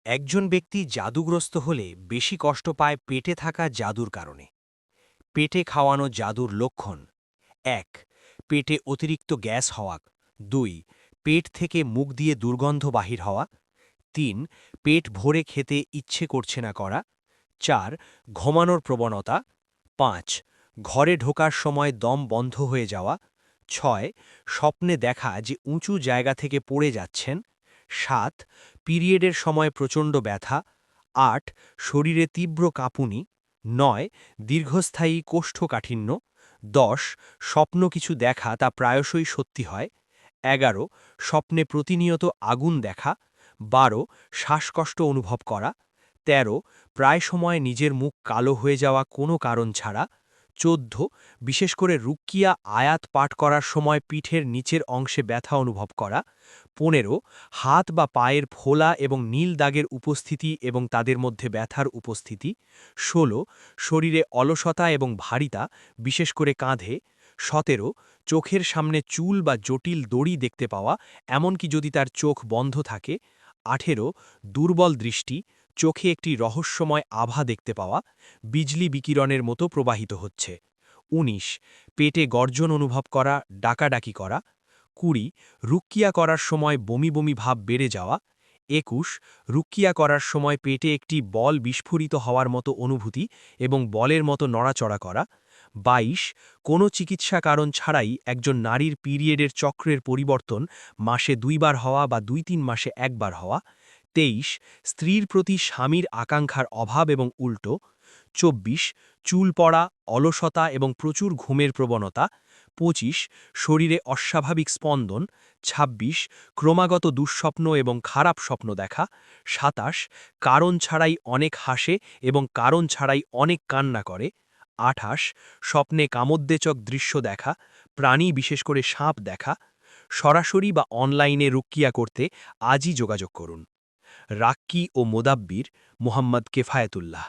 একজন ব্যক্তি জাদুগ্রস্ত হলে বেশি কষ্ট পায় পেটে থাকা জাদুর কারণে। পেটে খাওয়ানো জাদুর লক্ষণ: ১. পেটে অতিরিক্ত গ্যাস হওয়া। ২. পেট থেকে মুখ দিয়ে দুর্গন্ধ বাহির হওয়া। ৩. পেট ভরে খেতে ইচ্ছে করছে না করা। ৪. ঘুমানোর প্রবণতা। ৫. ঘরে ঢোকার সময় দম বন্ধ হয়ে যাওয়া। ৬. স্বপ্নে দেখা যে উঁচু জায়গা থেকে পড়ে যাচ্ছেন। ৭. পিরিয়ডের সময় প্রচণ্ড ব্যথা। ৮. শরীরে তীব্র কাঁপুনি। ৯. দীর্ঘস্থায়ী কোষ্ঠকাঠিন্য। ১০. স্বপ্ন কিছু দেখা তা প্রায়শই সত্যি হয়। ১১. স্বপ্নে প্রতিনিয়ত আগুন দেখা। ১২. শ্বাসকষ্ট অনুভব করা। ১৩. প্রায় সময় নিজের মুখ কালো হয়ে যাওয়া কোনো কারণ ছাড়া। ১৪. বিশেষ করে রুক্কিয়া আয়াত পাঠ করার সময় পিঠের নিচের অংশে ব্যথা অনুভব করা। ১৫. হাত বা পায়ের ফোলা এবং নীল দাগের উপস্থিতি এবং তাদের মধ্যে ব্যথার উপস্থিতি। ১৬. শরীরে অলসতা এবং ভারিতা, বিশেষ করে কাঁধে। ১৭. চোখের সামনে চুল বা জটিল দড়ি দেখতে পাওয়া, এমনকি যদি তার চোখ বন্ধ থাকে। ১৮. দুর্বল দৃষ্টি, চোখে একটি রহস্যময় আভা দেখতে পাওয়া, বিজলি বিকিরণের মতো প্রবাহিত হচ্ছে। ১৯. পেটে গর্জন অনুভব করা, ডাকাডাকি করা। ২০. রুক্কিয়া করার সময় বমি বমি ভাব বেড়ে যাওয়া। ২১. রুক্কিয়া করার সময় পেটে একটি বল বিস্ফোরিত হওয়ার মতো অনুভূতি এবং বলের মতো নড়াচড়া করা। ২২. কোনো চিকিৎসা কারণ ছাড়াই একজন নারীর পিরিয়ডের চক্রের পরিবর্তন, মাসে ২ বার হওয়া বা ২-৩ মাসে ১ বার হওয়া। ২৩. স্ত্রীর প্রতি স্বামীর আকাঙ্ক্ষার অভাব এবং উল্টো। ২৪. চুল পড়া, অলসতা এবং প্রচুর ঘুমের প্রবণতা। ২৫. শরীরে অস্বাভাবিক স্পন্দন। ২৬. ক্রমাগত দুঃস্বপ্ন এবং খারাপ স্বপ্ন দেখা। ২৭. কারণ ছাড়াই অনেক হাসে এবং কারণ ছাড়াই অনেক কান্না করে। ২৮. স্বপ্নে কামোদ্বেচক দৃশ্য দেখা, প্রাণী বিশেষ করে সাপ দেখা। সরাসরি বা অনলাইনে রুক্কিয়া করতে আজই যোগাযোগ করুন। রাক্কি ও মোদাব্বির, মোহাম্মদ কেফায়েতুল্লাহ।